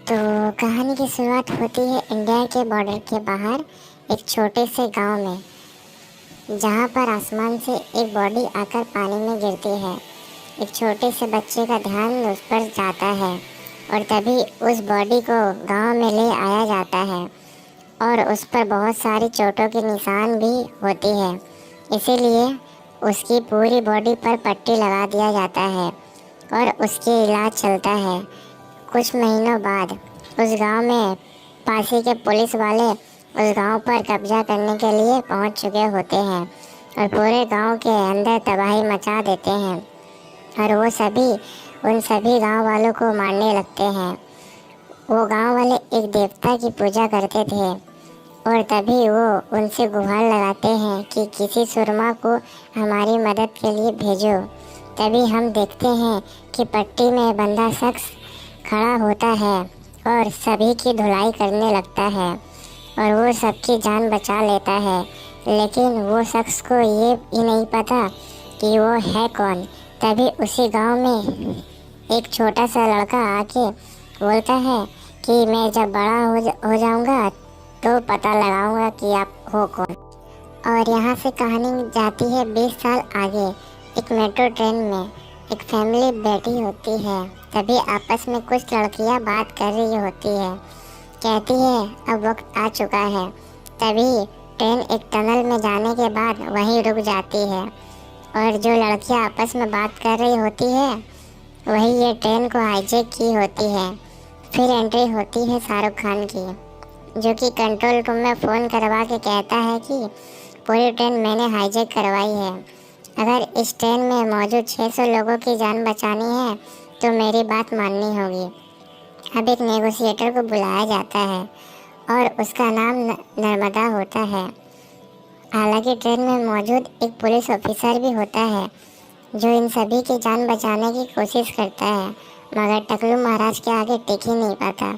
तो कहानी की शुरुआत होती है इंडिया के बॉर्डर के बाहर एक छोटे से गांव में, जहां पर आसमान से एक बॉडी आकर पानी में गिरती है। एक छोटे से बच्चे का ध्यान उस पर जाता है और तभी उस बॉडी को गांव में ले आया जाता है और उस पर बहुत सारी चोटों के निशान भी होती है। इसीलिए उसकी पूरी बॉडी पर पट्टी लगा दिया जाता है और उसकी इलाज चलता है। कुछ महीनों बाद उस गांव में पासी के पुलिस वाले उस गांव पर कब्जा करने के लिए पहुंच चुके होते हैं और पूरे गांव के अंदर तबाही मचा देते हैं और वो सभी उन सभी गांव वालों को मारने लगते हैं। वो गांव वाले एक देवता की पूजा करते थे और तभी वो उनसे गुहार लगाते हैं कि किसी सुरमा को हमारी मदद के लिए भेजो। तभी हम देखते हैं कि पट्टी में बंधा शख्स खड़ा होता है और सभी की धुलाई करने लगता है और वो सबकी जान बचा लेता है। लेकिन वो शख्स को ये भी नहीं पता कि वो है कौन। तभी उसी गांव में एक छोटा सा लड़का आके बोलता है कि मैं जब बड़ा हो जाऊंगा तो पता लगाऊंगा कि आप हो कौन। और यहाँ से कहानी जाती है 20 साल आगे। एक मेट्रो ट्रेन में एक फैमिली बैठी होती है। तभी आपस में कुछ लड़कियाँ बात कर रही होती है। कहती है अब वक्त आ चुका है। तभी ट्रेन एक टनल में जाने के बाद वहीं रुक जाती है और जो लड़कियाँ आपस में बात कर रही होती है वही ये ट्रेन को हाईजैक की होती है। फिर एंट्री होती है शाहरुख खान की, जो कि कंट्रोल रूम में फ़ोन करवा के कहता है कि पूरी ट्रेन मैंने हाईजैक करवाई है। अगर इस ट्रेन में मौजूद 600 लोगों की जान बचानी है तो मेरी बात माननी होगी। अब एक नेगोशिएटर को बुलाया जाता है और उसका नाम नर्मदा होता है। हालांकि ट्रेन में मौजूद एक पुलिस ऑफिसर भी होता है जो इन सभी की जान बचाने की कोशिश करता है, मगर टकलू महाराज के आगे टिक ही नहीं पाता।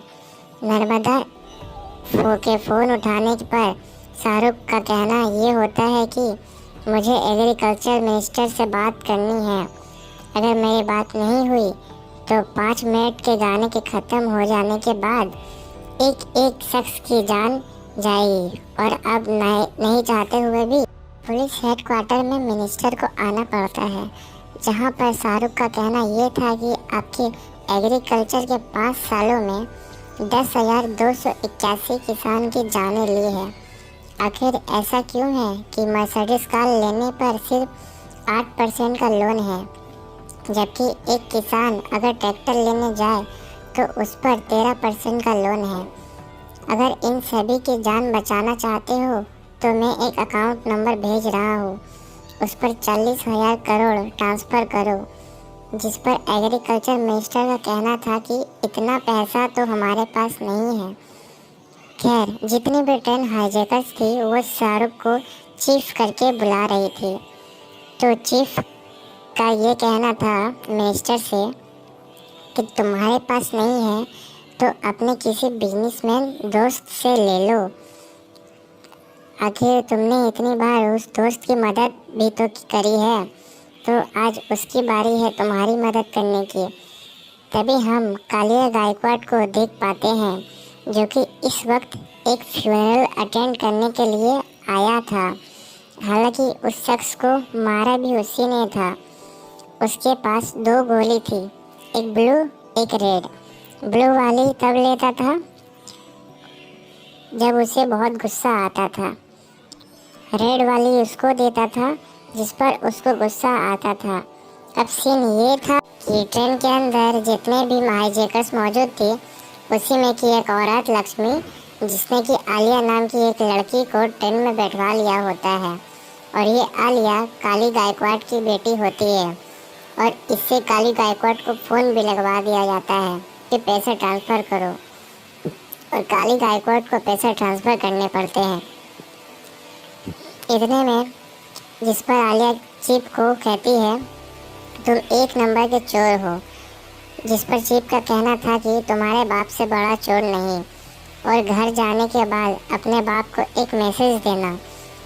नर्मदा के फ़ोन उठाने पर शाहरुख का कहना ये होता है कि मुझे एग्रीकल्चर मिनिस्टर से बात करनी है। अगर मेरी बात नहीं हुई तो 5 मिनट के गाने के ख़त्म हो जाने के बाद एक एक शख्स की जान जाएगी। और अब नहीं चाहते हुए भी पुलिस हेडक्वार्टर में मिनिस्टर को आना पड़ता है, जहां पर शाहरुख का कहना ये था कि आपके एग्रीकल्चर के 5 सालों में 10,281 किसान की जानें ली है। आखिर ऐसा क्यों है कि मर्सिडीज कार लेने पर सिर्फ 8% का लोन है, जबकि एक किसान अगर ट्रैक्टर लेने जाए तो उस पर 13% का लोन है। अगर इन सभी की जान बचाना चाहते हो तो मैं एक अकाउंट नंबर भेज रहा हूँ, उस पर 40,000 करोड़ ट्रांसफ़र करो। जिस पर एग्रीकल्चर मिनिस्टर का कहना था कि इतना पैसा तो हमारे पास नहीं है। खैर, जितनी भी ट्रेन हाईजैकर्स थी वो शाहरुख को चीफ करके बुला रही थी। तो चीफ का ये कहना था मिनिस्टर से कि तुम्हारे पास नहीं है तो अपने किसी बिजनेसमैन दोस्त से ले लो। आखिर तुमने इतनी बार उस दोस्त की मदद भी तो करी है, तो आज उसकी बारी है तुम्हारी मदद करने की। तभी हम कालिया गायकवाड़ को देख पाते हैं, जो कि इस वक्त एक फ्यूनरल अटेंड करने के लिए आया था। हालांकि उस शख्स को मारा भी उसी ने था। उसके पास 2 गोली थी, एक ब्लू एक रेड। ब्लू वाली तब लेता था जब उसे बहुत गुस्सा आता था, रेड वाली उसको देता था जिस पर उसको गुस्सा आता था। अब सीन ये था कि ट्रेन के अंदर जितने भी हाईजैकर्स मौजूद थे उसी में की एक औरत लक्ष्मी, जिसने कि आलिया नाम की एक लड़की को ट्रेन में बैठवा लिया होता है। और ये आलिया काली गायकवाड़ की बेटी होती है और इससे काली गायकवाड़ को फ़ोन भी लगवा दिया जाता है कि पैसे ट्रांसफ़र करो, और काली गायकवाड़ को पैसे ट्रांसफ़र करने पड़ते हैं। इतने में जिस पर आलिया चीफ को कहती है तुम 1 नंबर के चोर हो, जिस पर चीफ का कहना था कि तुम्हारे बाप से बड़ा चोर नहीं। और घर जाने के बाद अपने बाप को एक मैसेज देना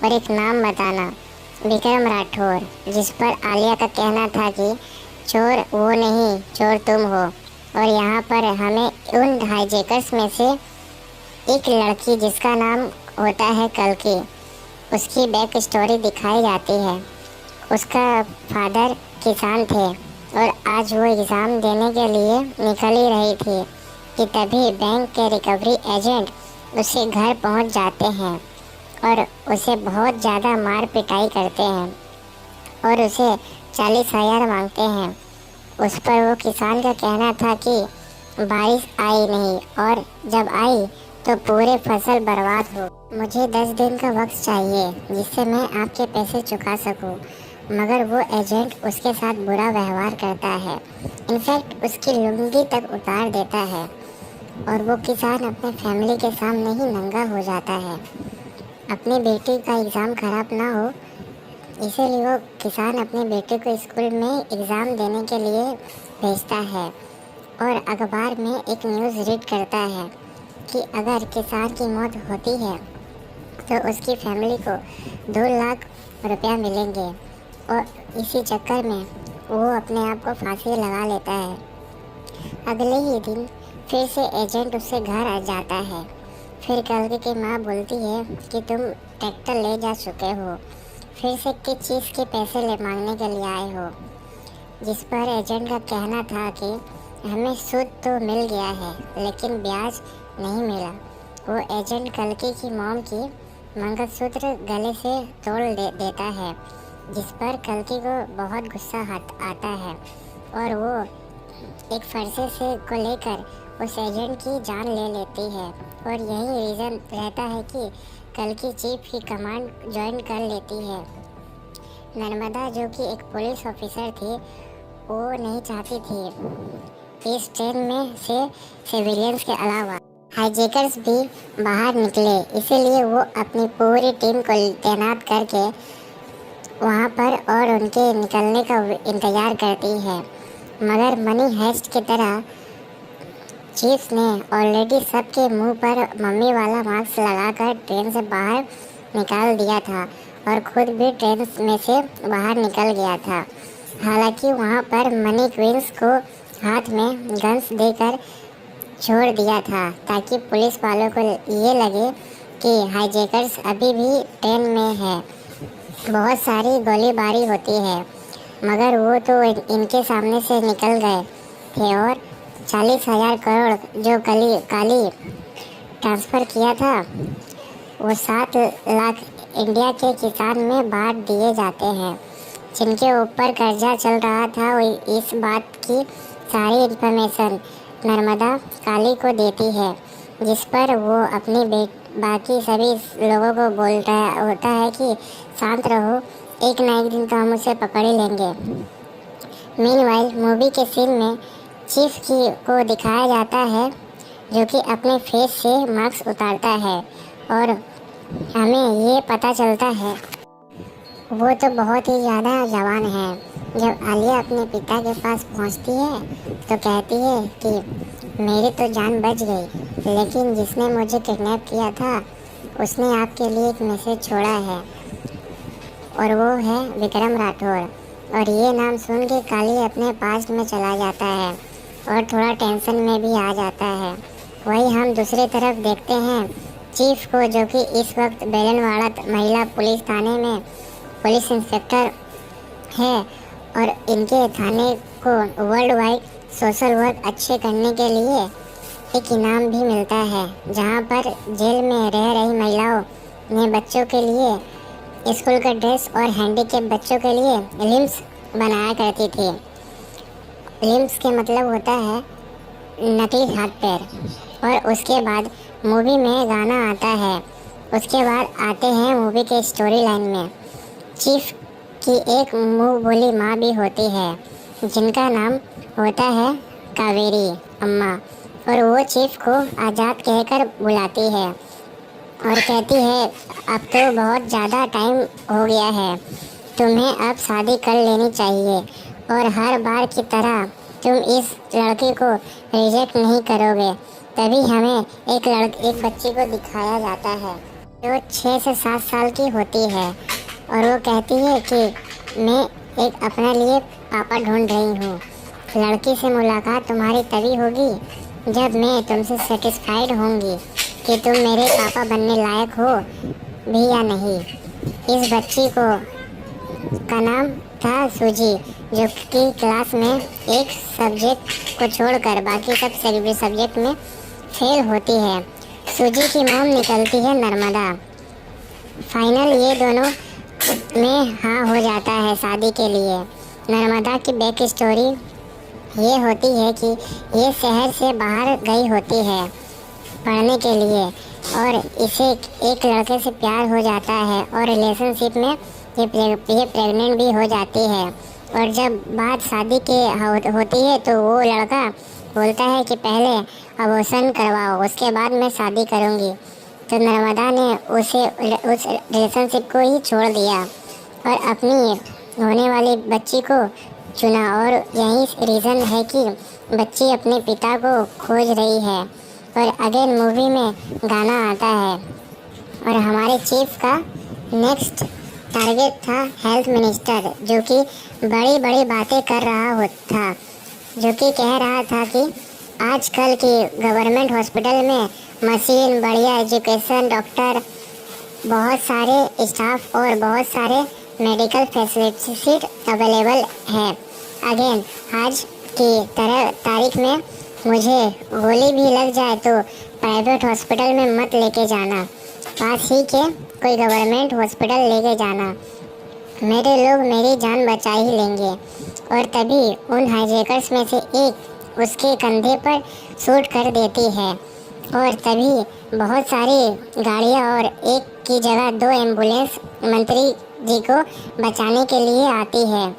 और एक नाम बताना, विक्रम राठौर। जिस पर आलिया का कहना था कि चोर वो नहीं, चोर तुम हो। और यहाँ पर हमें उन हाईजैकर्स में से एक लड़की जिसका नाम होता है कल्कि, उसकी बैक स्टोरी दिखाई जाती है। उसका फादर किसान थे और आज वो एग्ज़ाम देने के लिए निकल ही रही थी कि तभी बैंक के रिकवरी एजेंट उसके घर पहुंच जाते हैं और उसे बहुत ज़्यादा मार पिटाई करते हैं और उसे 40,000 मांगते हैं। उस पर वो किसान का कहना था कि बारिश आई नहीं और जब आई तो पूरे फसल बर्बाद हो। मुझे 10 दिन का वक्त चाहिए जिससे मैं आपके पैसे चुका सकूं। मगर वो एजेंट उसके साथ बुरा व्यवहार करता है, इनफैक्ट उसकी लुंगी तक उतार देता है और वो किसान अपने फैमिली के सामने ही नंगा हो जाता है। अपनी बेटी का एग्ज़ाम ख़राब ना हो इसीलिए वो किसान अपने बेटे को स्कूल में एग्ज़ाम देने के लिए भेजता है और अखबार में एक न्यूज़ रीड करता है कि अगर किसान की मौत होती है तो उसकी फैमिली को 2 लाख रुपया मिलेंगे और इसी चक्कर में वो अपने आप को फांसी लगा लेता है। अगले ही दिन फिर से एजेंट उससे घर आ जाता है। फिर कल्कि की माँ बोलती है कि तुम ट्रैक्टर ले जा चुके हो, फिर से किस चीज़ के पैसे ले मांगने के लिए आए हो। जिस पर एजेंट का कहना था कि हमें सूद तो मिल गया है लेकिन ब्याज नहीं मिला। वो एजेंट कल्कि की मॉम की मंगलसूत्र गले से तोड़ देता है, जिस पर कल्कि को बहुत गुस्सा आता है और वो एक फरसे से को लेकर उस एजेंट की जान ले लेती है। और यही रीज़न रहता है कि कल्कि चीफ की कमांड ज्वाइन कर लेती है। नर्मदा जो कि एक पुलिस ऑफिसर थी, वो नहीं चाहती थी इस ट्रेन में से सिविलियंस के अलावा हाईजैकर्स भी बाहर निकले, इसीलिए वो अपनी पूरी टीम को तैनात करके वहाँ पर और उनके निकलने का इंतज़ार करती है। मगर मनी हेस्ट की तरह चीफ ने ऑलरेडी सबके मुंह पर मम्मी वाला मास्क लगाकर ट्रेन से बाहर निकाल दिया था और खुद भी ट्रेन में से बाहर निकल गया था। हालांकि वहाँ पर मनी क्वींस को हाथ में गन्स देकर छोड़ दिया था ताकि पुलिस वालों को ये लगे कि हाईजैकर्स अभी भी ट्रेन में है। बहुत सारी गोलीबारी होती है मगर वो तो इनके सामने से निकल गए थे और 40,000 करोड़ जो काली ट्रांसफ़र किया था वो 7 लाख इंडिया के किसान में बांट दिए जाते हैं। जिनके ऊपर कर्जा चल रहा था वो इस बात की सारी इन्फॉर्मेशन नर्मदा काली को देती है, जिस पर वो अपनी बाकी सभी लोगों को होता है कि शांत रहो, एक ना एक दिन तो हम उसे पकड़ ही लेंगे। मीनवाइल मूवी के सीन में चीफ को दिखाया जाता है जो कि अपने फेस से मास्क उतारता है और हमें ये पता चलता है वो तो बहुत ही ज़्यादा जवान है। जब आलिया अपने पिता के पास पहुंचती है तो कहती है कि मेरी तो जान बच गई, लेकिन जिसने मुझे किडनैप किया था उसने आपके लिए एक मैसेज छोड़ा है और वो है विक्रम राठौर। और ये नाम सुन के काली अपने पास्ट में चला जाता है और थोड़ा टेंशन में भी आ जाता है। वही हम दूसरी तरफ देखते हैं चीफ को, जो कि इस वक्त बेलनवाड़ा महिला पुलिस थाने में पुलिस इंस्पेक्टर है और इनके थाने को वर्ल्ड वाइड सोशल वर्क अच्छे करने के लिए एक इनाम भी मिलता है, जहां पर जेल में रह रही महिलाओं ने बच्चों के लिए स्कूल का ड्रेस और हैंडीकैप बच्चों के लिए लिम्स बनाया करती थी। लिम्स के मतलब होता है नकली हाथ पैर। और उसके बाद मूवी में गाना आता है। उसके बाद आते हैं मूवी के स्टोरी लाइन में। चीफ की एक मुँह बोली माँ भी होती है जिनका नाम होता है कावेरी अम्मा, और वो चीफ को आज़ाद कहकर बुलाती है और कहती है अब तो बहुत ज़्यादा टाइम हो गया है, तुम्हें अब शादी कर लेनी चाहिए और हर बार की तरह तुम इस लड़की को रिजेक्ट नहीं करोगे। तभी हमें एक बच्ची को दिखाया जाता है जो 6 से 7 साल की होती है और वो कहती है कि मैं एक अपने लिए पापा ढूंढ रही हूँ। लड़की से मुलाकात तुम्हारी तभी होगी जब मैं तुमसे सेटिस्फाइड होंगी कि तुम मेरे पापा बनने लायक हो भी या नहीं। इस बच्ची को का नाम था सूजी, जो कि क्लास में एक सब्जेक्ट को छोड़कर बाकी सब सब्जेक्ट में फेल होती है। सूजी की मॉम निकलती है नर्मदा। फाइनल ये दोनों में हाँ हो जाता है शादी के लिए। नर्मदा की बैक स्टोरी ये होती है कि ये शहर से बाहर गई होती है पढ़ने के लिए और इसे एक लड़के से प्यार हो जाता है और रिलेशनशिप में ये प्रेग्नेंट भी हो जाती है। और जब बात शादी के होती है तो वो लड़का बोलता है कि पहले अबॉर्शन करवाओ, उसके बाद मैं शादी करूँगी। तो नर्मदा ने उस रिलेशनशिप को ही छोड़ दिया और अपनी होने वाली बच्ची को चुना। और यही रीज़न है कि बच्ची अपने पिता को खोज रही है। और अगेन मूवी में गाना आता है और हमारे चीफ का नेक्स्ट टारगेट था हेल्थ मिनिस्टर, जो कि बड़ी बड़ी बातें कर रहा था, जो कि कह रहा था कि आजकल की गवर्नमेंट हॉस्पिटल में मशीन, बढ़िया एजुकेशन, डॉक्टर, बहुत सारे स्टाफ और बहुत सारे मेडिकल फैसिलिटीज अवेलेबल है। अगेन आज की तारीख में मुझे गोली भी लग जाए तो प्राइवेट हॉस्पिटल में मत लेके जाना, पास ही के कोई गवर्नमेंट हॉस्पिटल लेके जाना, मेरे लोग मेरी जान बचा ही लेंगे। और तभी उन हाईजैकर्स में से एक उसके कंधे पर शूट कर देती है और तभी बहुत सारी गाड़ियाँ और एक की जगह 2 एम्बुलेंस मंत्री जी को बचाने के लिए आती है।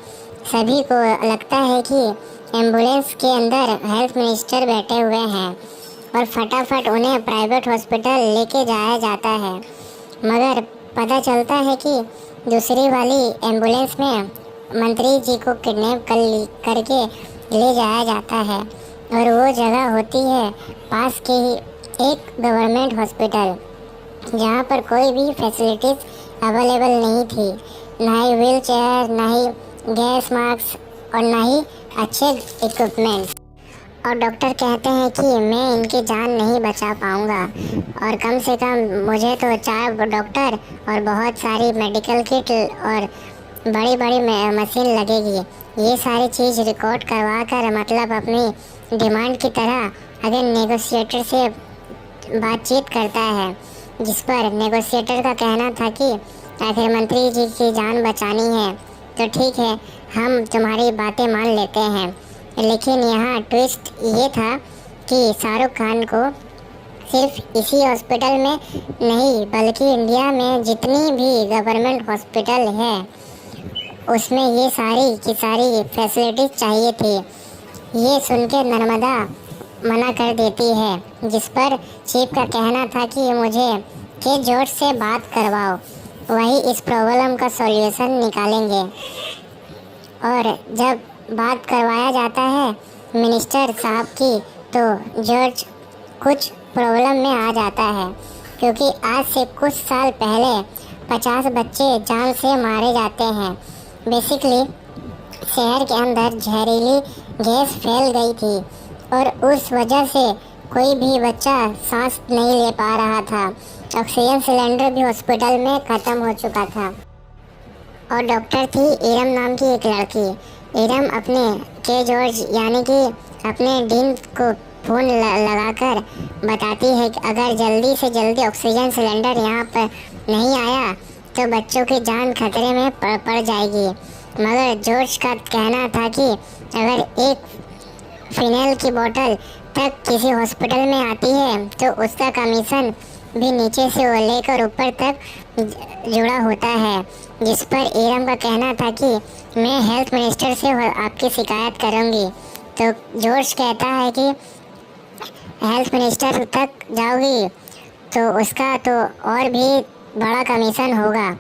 सभी को लगता है कि एम्बुलेंस के अंदर हेल्थ मिनिस्टर बैठे हुए हैं और फटाफट उन्हें प्राइवेट हॉस्पिटल लेके जाया जाता है। मगर पता चलता है कि दूसरी वाली एम्बुलेंस में मंत्री जी को किडनैप करके ले जाया जाता है और वो जगह होती है पास के ही एक गवर्नमेंट हॉस्पिटल, जहाँ पर कोई भी फैसिलिटीज़ अवेलेबल नहीं थी, ना ही व्हील चेयर, ना ही गैस मास्क और ना ही अच्छे इक्विपमेंट्स। और डॉक्टर कहते हैं कि मैं इनकी जान नहीं बचा पाऊँगा और कम से कम मुझे तो 4 डॉक्टर और बहुत सारी मेडिकल किट और बड़ी बड़ी मशीन लगेगी। ये सारी चीज़ रिकॉर्ड करवा कर मतलब अपनी डिमांड की तरह अगर नेगोशिएटर से बातचीत करता है, जिस पर नेगोशिएटर का कहना था कि आखिर मंत्री जी की जान बचानी है तो ठीक है, हम तुम्हारी बातें मान लेते हैं। लेकिन यहाँ ट्विस्ट ये था कि शाहरुख खान को सिर्फ इसी हॉस्पिटल में नहीं बल्कि इंडिया में जितनी भी गवर्नमेंट हॉस्पिटल है उसमें ये सारी की सारी फैसिलिटीज़ चाहिए थी। ये सुन के नर्मदा मना कर देती है, जिस पर चीफ का कहना था कि मुझे के जॉर्ज से बात करवाओ, वही इस प्रॉब्लम का सॉल्यूशन निकालेंगे। और जब बात करवाया जाता है मिनिस्टर साहब की तो जॉर्ज कुछ प्रॉब्लम में आ जाता है, क्योंकि आज से कुछ साल पहले 50 बच्चे जान से मारे जाते हैं। बेसिकली शहर के अंदर जहरीली गैस फैल गई थी और उस वजह से कोई भी बच्चा सांस नहीं ले पा रहा था। ऑक्सीजन सिलेंडर भी हॉस्पिटल में ख़त्म हो चुका था। और डॉक्टर थी इरम नाम की एक लड़की। इरम अपने के जॉर्ज यानी कि अपने डीन को फ़ोन लगाकर बताती है कि अगर जल्दी से जल्दी ऑक्सीजन सिलेंडर यहाँ पर नहीं आया तो बच्चों की जान खतरे में पड़ जाएगी। मगर जॉर्ज का कहना था कि अगर एक फिनाइल की बोतल तक किसी हॉस्पिटल में आती है तो उसका कमीशन भी नीचे से लेकर ऊपर तक जुड़ा होता है। जिस पर इरम का कहना था कि मैं हेल्थ मिनिस्टर से आपकी शिकायत करूंगी। तो जॉर्ज कहता है कि हेल्थ मिनिस्टर तक जाओगी तो उसका तो और भी बड़ा कमीशन होगा,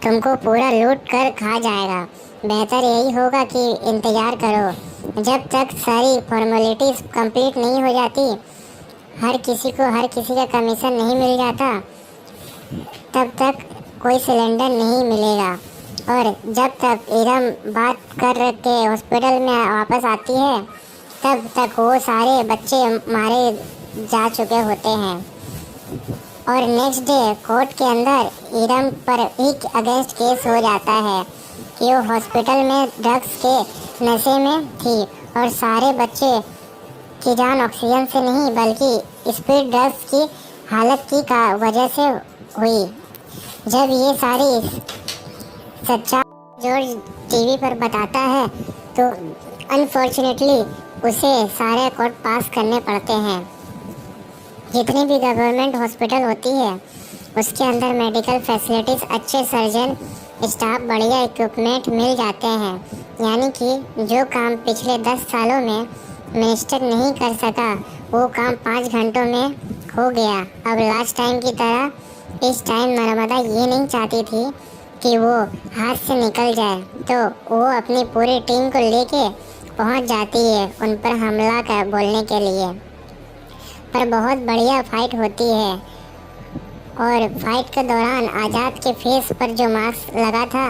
तुमको पूरा लूट कर खा जाएगा। बेहतर यही होगा कि इंतज़ार करो जब तक सारी फॉर्मेलिटीज़ कंप्लीट नहीं हो जाती, हर किसी का कमीशन नहीं मिल जाता, तब तक कोई सिलेंडर नहीं मिलेगा। और जब तक इरम बात कर के हॉस्पिटल में वापस आती है तब तक वो सारे बच्चे मारे जा चुके होते हैं। और नेक्स्ट डे कोर्ट के अंदर इरम पर ही अगेंस्ट केस हो जाता है कि वो हॉस्पिटल में ड्रग्स के नशे में थी और सारे बच्चे की जान ऑक्सीजन से नहीं बल्कि स्पीड ड्रग्स की हालत की का वजह से हुई। जब ये सारी सच्चाई जॉर्ज टीवी पर बताता है तो अनफॉर्चुनेटली उसे सारे कोर्ट पास करने पड़ते हैं। जितनी भी गवर्नमेंट हॉस्पिटल होती है उसके अंदर मेडिकल फैसिलिटीज़, अच्छे सर्जन स्टाफ, बढ़िया इक्विपमेंट मिल जाते हैं। यानी कि जो काम पिछले 10 सालों में मिनिस्टर नहीं कर सका वो काम 5 घंटों में हो गया। अब लास्ट टाइम की तरह इस टाइम नर्मदा ये नहीं चाहती थी कि वो हाथ से निकल जाए, तो वो अपनी पूरी टीम को लेके पहुंच जाती है उन पर हमला कर बोलने के लिए। पर बहुत बढ़िया फाइट होती है और फाइट के दौरान आज़ाद के फेस पर जो मास्क लगा था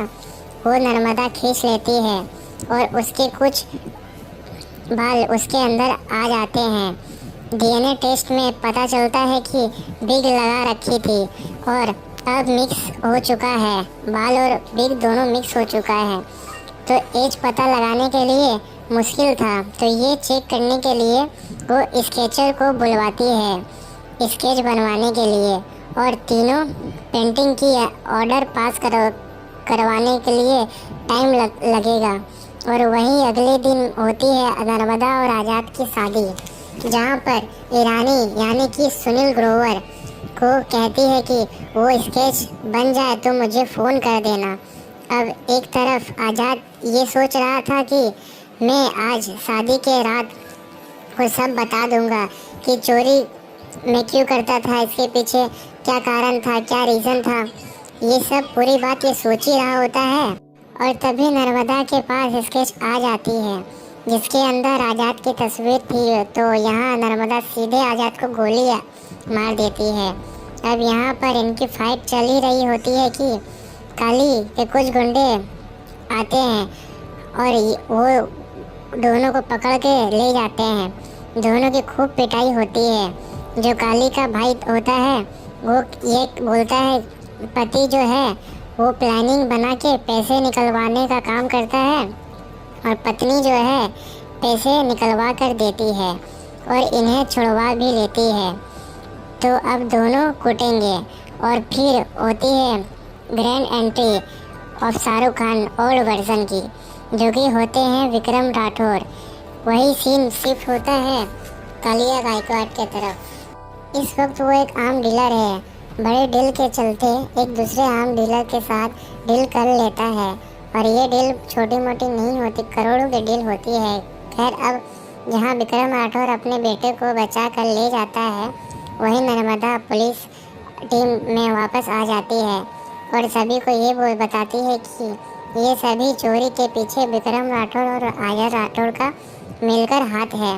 वो नर्मदा खींच लेती है और उसके कुछ बाल उसके अंदर आ जाते हैं। डीएनए टेस्ट में पता चलता है कि बिग लगा रखी थी और अब मिक्स हो चुका है, बाल और बिग दोनों मिक्स हो चुका है। तो एज पता लगाने के लिए मुश्किल था, तो ये चेक करने के लिए वो स्केचर को बुलवाती है स्केच बनवाने के लिए और तीनों पेंटिंग की ऑर्डर पास करवाने के लिए टाइम लगेगा। और वहीं अगले दिन होती है नर्मदा और आज़ाद की शादी, जहाँ पर ईरानी यानी कि सुनील ग्रोवर को कहती है कि वो स्केच बन जाए तो मुझे फ़ोन कर देना। अब एक तरफ आज़ाद ये सोच रहा था कि मैं आज शादी के रात को सब बता दूंगा कि चोरी मैं क्यों करता था, इसके पीछे क्या कारण था, क्या रीज़न था, ये सब पूरी बात ये सोच ही रहा होता है। और तभी नर्मदा के पास स्केच आ जाती है जिसके अंदर आज़ाद की तस्वीर थी। तो यहाँ नर्मदा सीधे आज़ाद को गोली मार देती है। अब यहाँ पर इनकी फाइट चल ही रही होती है कि काली के कुछ गुंडे आते हैं और वो दोनों को पकड़ के ले जाते हैं। दोनों की खूब पिटाई होती है। जो काली का भाई होता है वो ये बोलता है पति जो है वो प्लानिंग बना के पैसे निकलवाने का काम करता है और पत्नी जो है पैसे निकलवा कर देती है और इन्हें छुड़वा भी लेती है। तो अब दोनों कूटेंगे और फिर होती है grand entry of Shahrukh Khan old version की, जो कि होते हैं विक्रम राठौर। वही सीन शिफ्ट होता है कालिया गायकवाड़ के तरफ। इस वक्त वो एक आम डीलर है, बड़े डील के चलते एक दूसरे आम डीलर के साथ डील कर लेता है और ये डील छोटी मोटी नहीं होती, करोड़ों की डील होती है। खैर अब जहाँ विक्रम राठौर अपने बेटे को बचा कर ले जाता है वहीं नर्मदा पुलिस टीम में वापस आ जाती है और सभी को ये बताती है कि ये सभी चोरी के पीछे विक्रम राठौर और आज़ाद राठौर का मिलकर हाथ है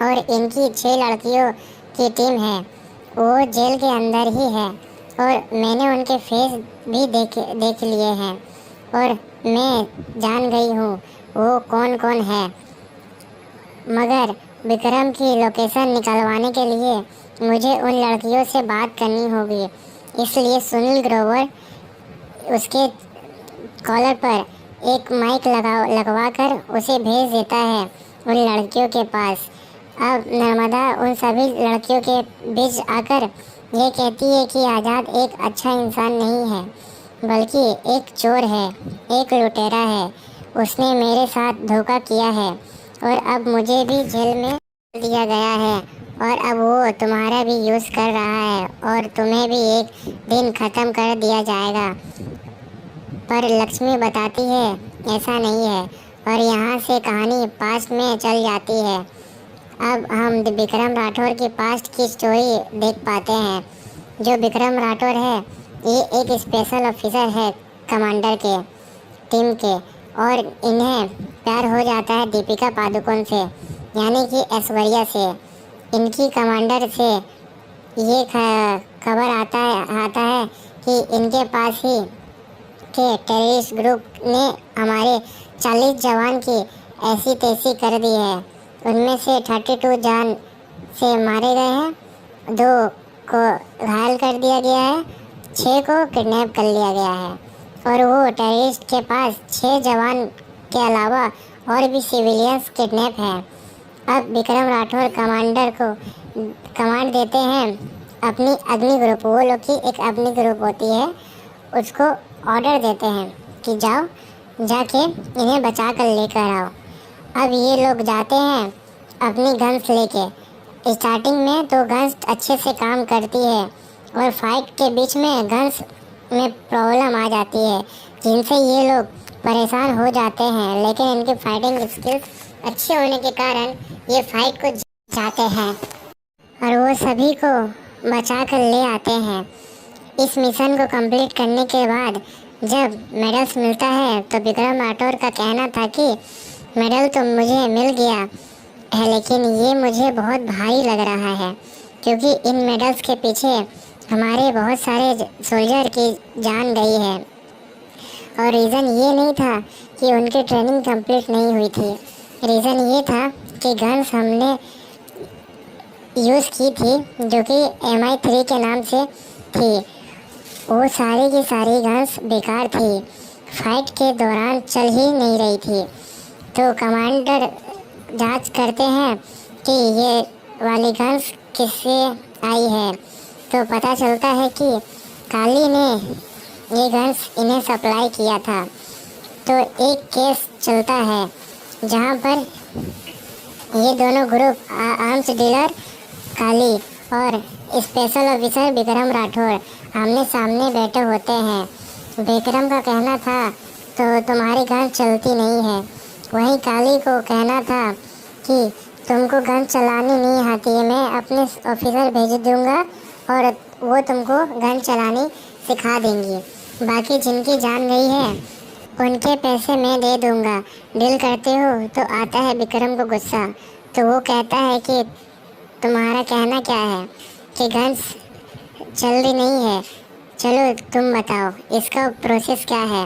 और इनकी 6 लड़कियों की टीम है, वो जेल के अंदर ही है और मैंने उनके फेस भी देख लिए हैं और मैं जान गई हूँ वो कौन कौन है। मगर विक्रम की लोकेशन निकलवाने के लिए मुझे उन लड़कियों से बात करनी होगी, इसलिए सुनील ग्रोवर उसके कॉलर पर एक माइक लगवा कर उसे भेज देता है उन लड़कियों के पास। अब नर्मदा उन सभी लड़कियों के बीच आकर ये कहती है कि आज़ाद एक अच्छा इंसान नहीं है बल्कि एक चोर है, एक लुटेरा है, उसने मेरे साथ धोखा किया है और अब मुझे भी जेल में दिया गया है और अब वो तुम्हारा भी यूज़ कर रहा है और तुम्हें भी एक दिन ख़त्म कर दिया जाएगा। पर लक्ष्मी बताती है ऐसा नहीं है और यहाँ से कहानी पास्ट में चल जाती है। अब हम विक्रम राठौर की पास्ट की स्टोरी देख पाते हैं। जो विक्रम राठौर है ये एक स्पेशल ऑफिसर है कमांडर के टीम के और इन्हें प्यार हो जाता है दीपिका पादुकोण से यानी कि ऐश्वर्या से। इनकी कमांडर से ये खबर आता है कि इनके पास ही के टेररिस्ट ग्रुप ने हमारे 40 जवान की ऐसी तैसी कर दी है। उनमें से 32 जान से मारे गए हैं, 2 को घायल कर दिया गया है, 6 को किडनैप कर लिया गया है और वो टेररिस्ट के पास 6 जवान के अलावा और भी सिविलियंस किडनैप हैं। अब विक्रम राठौर कमांडर को कमांड देते हैं अपनी अग्नि ग्रुप, वो लोग की एक अग्नि ग्रुप होती है, उसको ऑर्डर देते हैं कि जाओ जाके इन्हें बचा कर लेकर आओ। अब ये लोग जाते हैं अपनी गन्स लेके। स्टार्टिंग में तो गन्स अच्छे से काम करती है और फाइट के बीच में गन्स में प्रॉब्लम आ जाती है जिनसे ये लोग परेशान हो जाते हैं, लेकिन इनकी फाइटिंग स्किल्स अच्छे होने के कारण ये फाइट को जाते हैं और वो सभी को बचा कर ले आते हैं। इस मिशन को कंप्लीट करने के बाद जब मेडल्स मिलता है तो विक्रम राठौर का कहना था कि मेडल तो मुझे मिल गया है, लेकिन ये मुझे बहुत भारी लग रहा है क्योंकि इन मेडल्स के पीछे हमारे बहुत सारे सोल्जर की जान गई है और रीज़न ये नहीं था कि उनकी ट्रेनिंग कंप्लीट नहीं हुई थी। रीज़न ये था कि गन्स हमने यूज़ की थी जो कि MI3 के नाम से थी, वो सारी की सारी गन्स बेकार थी, फाइट के दौरान चल ही नहीं रही थी। तो कमांडर जांच करते हैं कि ये वाली गन्स किससे आई है, तो पता चलता है कि काली ने ये गन्स इन्हें सप्लाई किया था। तो एक केस चलता है जहाँ पर ये दोनों ग्रुप आर्म्स डीलर काली और स्पेशल ऑफिसर विक्रम राठौर आमने सामने बैठे होते हैं। विक्रम का कहना था तो तुम्हारी गन चलती नहीं है, वहीं काली को कहना था कि तुमको गन चलानी नहीं आती है, मैं अपने ऑफिसर भेज दूंगा और वो तुमको गन चलानी सिखा देंगी, बाकी जिनकी जान गई है उनके पैसे मैं दे दूंगा, डील करते हो। तो आता है विक्रम को गुस्सा, तो वो कहता है कि तुम्हारा कहना क्या है कि गन्स चल रही नहीं है, चलो तुम बताओ इसका प्रोसेस क्या है।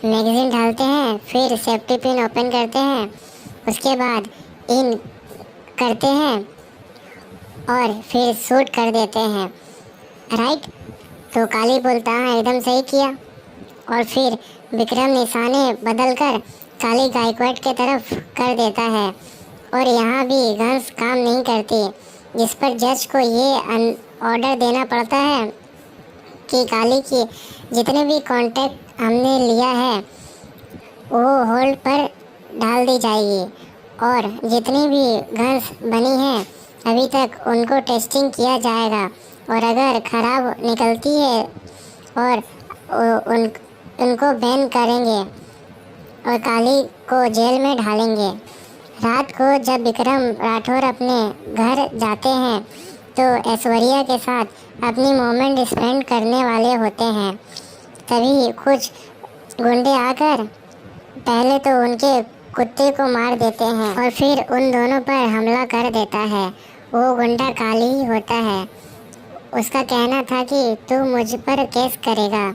मैगज़ीन डालते हैं, फिर सेफ्टी पिन ओपन करते हैं, उसके बाद इन करते हैं और फिर शूट कर देते हैं, राइट। तो काली बोलता है एकदम सही किया और फिर विक्रम निशाने बदलकर काली गायकवाड के तरफ कर देता है और यहाँ भी गन्स काम नहीं करती, जिस पर जज को ये ऑर्डर देना पड़ता है कि काली की जितने भी कॉन्टैक्ट हमने लिया है वो होल्ड पर डाल दी जाएगी और जितनी भी गन्स बनी हैं अभी तक उनको टेस्टिंग किया जाएगा और अगर ख़राब निकलती है और उनको बैन करेंगे और काली को जेल में डालेंगे। रात को जब विक्रम राठौर अपने घर जाते हैं तो ऐश्वर्या के साथ अपनी मोमेंट स्पेंड करने वाले होते हैं, तभी कुछ गुंडे आकर पहले तो उनके कुत्ते को मार देते हैं और फिर उन दोनों पर हमला कर देता है। वो गुंडा काली ही होता है। उसका कहना था कि तू मुझ पर केस करेगा,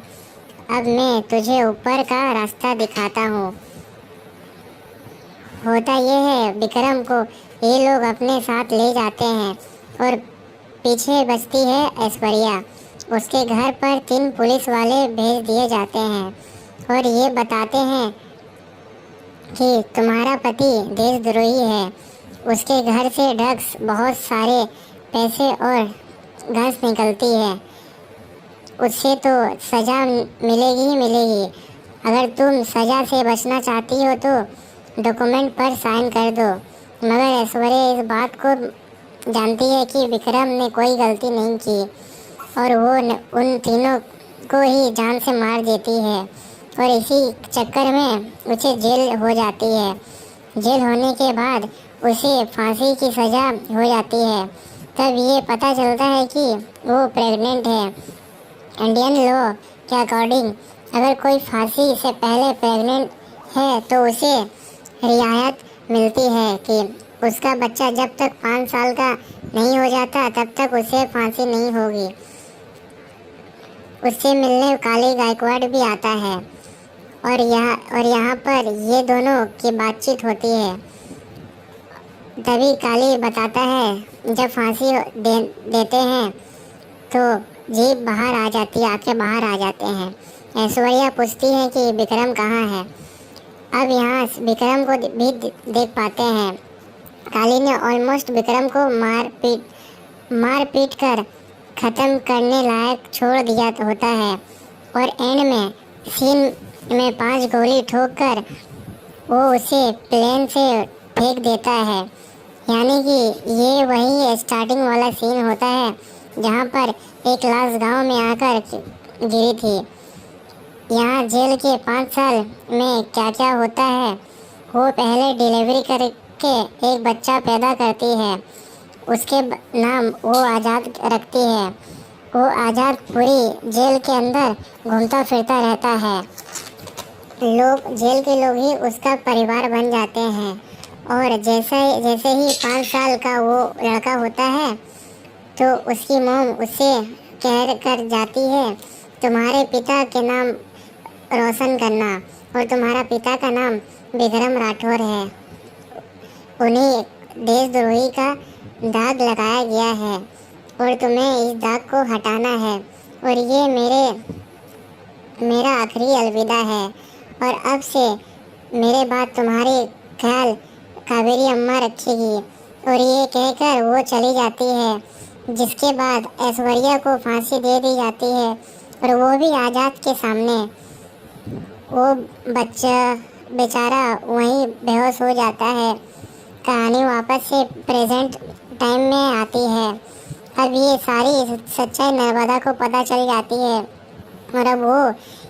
अब मैं तुझे ऊपर का रास्ता दिखाता हूँ। होता ये है विक्रम को ये लोग अपने साथ ले जाते हैं और पीछे बचती है ऐश्वर्या। उसके घर पर 3 पुलिस वाले भेज दिए जाते हैं और ये बताते हैं कि तुम्हारा पति देशद्रोही है, उसके घर से ड्रग्स, बहुत सारे पैसे और गैस निकलती है, उससे तो सज़ा मिलेगी ही मिलेगी। अगर तुम सज़ा से बचना चाहती हो तो डॉक्यूमेंट पर साइन कर दो। मगर ऐश्वर्या इस बात को जानती है कि विक्रम ने कोई गलती नहीं की और वो उन तीनों को ही जान से मार देती है और इसी चक्कर में उसे जेल हो जाती है। जेल होने के बाद उसे फांसी की सज़ा हो जाती है। तब ये पता चलता है कि वो प्रेग्नेंट है। इंडियन लॉ के अकॉर्डिंग अगर कोई फांसी से पहले प्रेग्नेंट है तो उसे रियायत मिलती है कि उसका बच्चा जब तक 5 साल का नहीं हो जाता तब तक उसे फांसी नहीं होगी। उससे मिलने काली गायकवाड भी आता है और यहाँ पर ये दोनों की बातचीत होती है। तभी काली बताता है जब फांसी देते हैं तो जीभ बाहर आ जाती है, आंखें बाहर आ जाते हैं। ऐश्वर्या पूछती है कि विक्रम कहाँ है। अब यहाँ विक्रम को भी देख पाते हैं। काली ने ऑलमोस्ट विक्रम को मार पीट कर ख़त्म करने लायक छोड़ दिया होता है और एंड में सीन में 5 गोली ठोक कर वो उसे प्लेन से फेंक देता है। यानी कि ये वही स्टार्टिंग वाला सीन होता है जहाँ पर एक लाश गांव में आकर गिरी थी। यहाँ जेल के 5 साल में क्या क्या होता है, वो पहले डिलीवरी करके एक बच्चा पैदा करती है, उसके नाम वो आज़ाद रखती है। वो आज़ाद पूरी जेल के अंदर घूमता फिरता रहता है। जेल के लोग ही उसका परिवार बन जाते हैं। और जैसे ही 5 साल का वो लड़का होता है तो उसकी मॉम उससे कह कर जाती है तुम्हारे पिता के नाम रोशन करना, और तुम्हारा पिता का नाम विक्रम राठौर है। उन्हें देशद्रोही का दाग लगाया गया है और तुम्हें इस दाग को हटाना है, और ये मेरा आखिरी अलविदा है। और अब से मेरे बाद तुम्हारी ख्याल कावेरी अम्मा रखेगी। और ये कहकर वो चली जाती है, जिसके बाद ऐश्वर्या को फांसी दे दी जाती है और वो भी आज़ाद के सामने। वो बच्चा बेचारा वहीं बेहोश हो जाता है। कहानी वापस से प्रेजेंट टाइम में आती है। अब ये सारी सच्चाई नर्मदा को पता चल जाती है और अब वो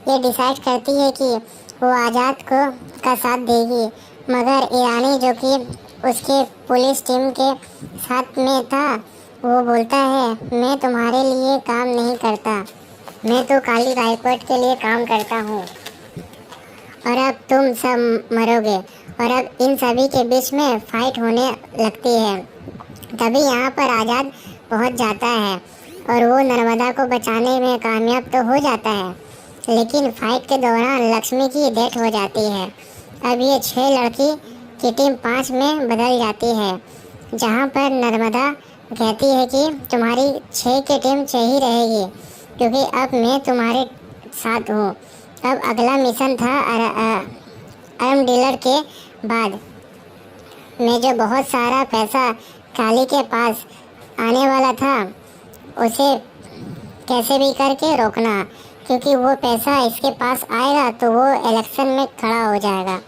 ये डिसाइड करती है कि वो आज़ाद का साथ देगी। मगर ईरानी जो कि उसके पुलिस टीम के साथ में था, वो बोलता है मैं तुम्हारे लिए काम नहीं करता, मैं तो काली गायकवाड के लिए काम करता हूँ और अब तुम सब मरोगे। और अब इन सभी के बीच में फाइट होने लगती है। तभी यहाँ पर आज़ाद पहुँच जाता है और वो नर्मदा को बचाने में कामयाब तो हो जाता है, लेकिन फाइट के दौरान लक्ष्मी की डेथ हो जाती है। अब ये 6 लड़की की टीम 5 में बदल जाती है, जहाँ पर नर्मदा कहती है कि तुम्हारी 6 की टीम 6 ही रहेगी क्योंकि अब मैं तुम्हारे साथ हूँ। अब अगला मिशन था आर्म डीलर के बाद में जो बहुत सारा पैसा काली के पास आने वाला था, उसे कैसे भी करके रोकना, क्योंकि वो पैसा इसके पास आएगा तो वो इलेक्शन में खड़ा हो जाएगा।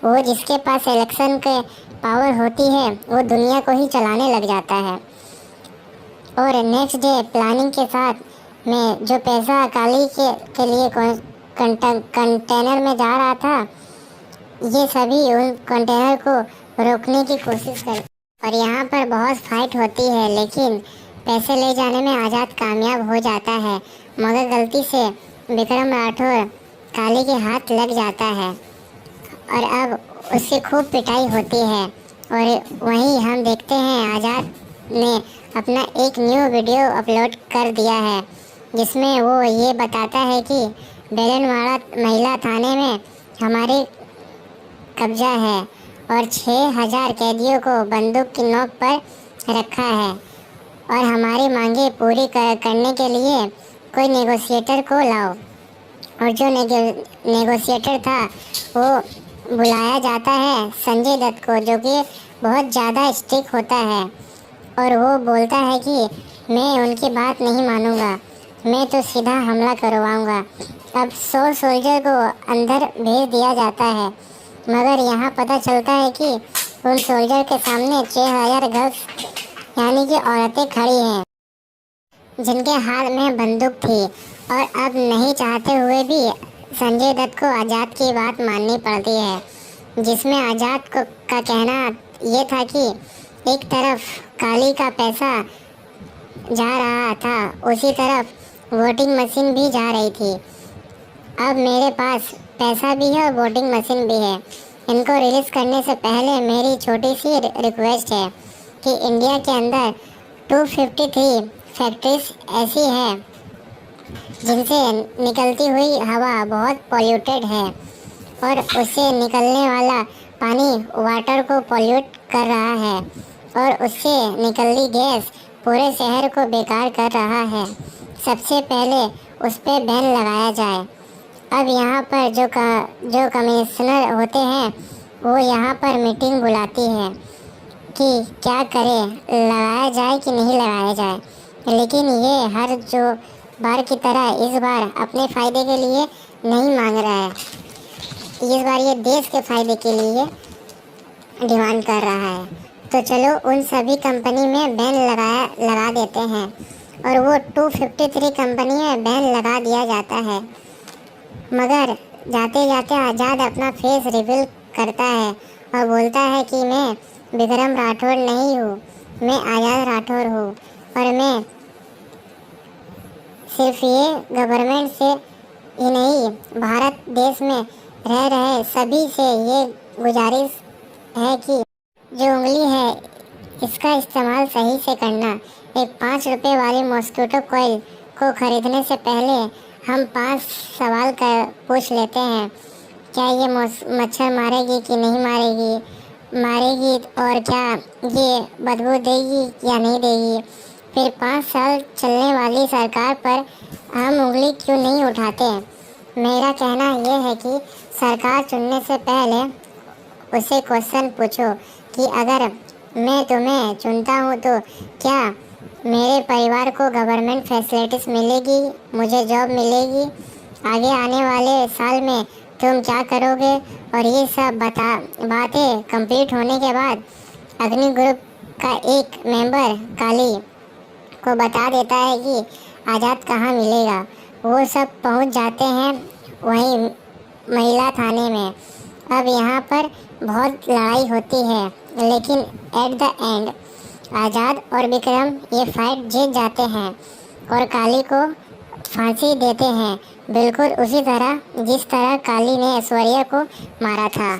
वो जिसके पास इलेक्शन के पावर होती है वो दुनिया को ही चलाने लग जाता है। और नेक्स्ट डे प्लानिंग के साथ में जो पैसा काली के लिए कंटेनर में जा रहा था, ये सभी उन कंटेनर को रोकने की कोशिश कर। और यहाँ पर बहुत फाइट होती है, लेकिन पैसे ले जाने में आज़ाद कामयाब हो जाता है, मगर गलती से विक्रम राठौर काली के हाथ लग जाता है और अब उससे खूब पिटाई होती है। और वहीं हम देखते हैं आज़ाद ने अपना एक न्यू वीडियो अपलोड कर दिया है, जिसमें वो ये बताता है कि बेलनवाड़ा महिला थाने में हमारे कब्जा है और 6000 कैदियों को बंदूक की नोक पर रखा है और हमारी मांगे पूरी करने के लिए कोई नेगोशिएटर को लाओ। और जो नेगोशिएटर था वो बुलाया जाता है संजय दत्त को, जो कि बहुत ज़्यादा स्ट्रिक्ट होता है और वो बोलता है कि मैं उनकी बात नहीं मानूंगा, मैं तो सीधा हमला करवाऊंगा। अब 100 सोल्जर को अंदर भेज दिया जाता है, मगर यहाँ पता चलता है कि उन सोल्जर के सामने 6000 गर्ल्स यानी कि औरतें खड़ी हैं, जिनके हाथ में बंदूक थी। और अब नहीं चाहते हुए भी संजय दत्त को आज़ाद की बात माननी पड़ती है, जिसमें आज़ाद का कहना ये था कि एक तरफ काली का पैसा जा रहा था, उसी तरफ वोटिंग मशीन भी जा रही थी। अब मेरे पास पैसा भी है और वोटिंग मशीन भी है। इनको रिलीज़ करने से पहले मेरी छोटी सी रिक्वेस्ट है कि इंडिया के अंदर 253 फैक्ट्रीज ऐसी हैं जिनसे निकलती हुई हवा बहुत पॉल्यूटेड है और उससे निकलने वाला पानी वाटर को पोल्यूट कर रहा है और उससे निकली गैस पूरे शहर को बेकार कर रहा है। सबसे पहले उस पर बैन लगाया जाए। अब यहाँ पर जो कमिश्नर होते हैं वो यहाँ पर मीटिंग बुलाती है कि क्या करें, लगाया जाए कि नहीं लगाया जाए। लेकिन ये हर जो बार की तरह इस बार अपने फ़ायदे के लिए नहीं मांग रहा है। इस बार ये देश के फ़ायदे के लिए डिमांड कर रहा है। तो चलो उन सभी कंपनी में बैन लगा देते हैं और वो 253 कंपनी में बैन लगा दिया जाता है। मगर जाते जाते आज़ाद अपना फेस रिवील करता है और बोलता है कि मैं विक्रम राठौर नहीं हूँ, मैं आज़ाद राठौर हूँ और मैं सिर्फ ये गवर्नमेंट से ही नहीं भारत देश में रह रहे सभी से ये गुजारिश है कि जो उंगली है इसका इस्तेमाल सही से करना। एक 5 रुपए वाली मॉस्किटो कॉइल को खरीदने से पहले हम 5 सवाल पूछ लेते हैं। क्या ये मच्छर मारेगी कि नहीं मारेगी और क्या ये बदबू देगी या नहीं देगी। फिर 5 साल चलने वाली सरकार पर हम उंगली क्यों नहीं उठाते। मेरा कहना यह है कि सरकार चुनने से पहले उसे क्वेश्चन पूछो कि अगर मैं तुम्हें चुनता हूँ तो क्या मेरे परिवार को गवर्नमेंट फैसिलिटीज़ मिलेगी, मुझे जॉब मिलेगी, आगे आने वाले साल में तुम क्या करोगे। और ये सब बातें कंप्लीट होने के बाद अग्नि ग्रुप का एक मेंबर काली को बता देता है कि आज़ाद कहाँ मिलेगा। वो सब पहुँच जाते हैं वहीं महिला थाने में। अब यहाँ पर बहुत लड़ाई होती है लेकिन एट द एंड आज़ाद और विक्रम ये फाइट जीत जाते हैं और काली को फांसी देते हैं, बिल्कुल उसी तरह जिस तरह काली ने ऐश्वर्या को मारा था।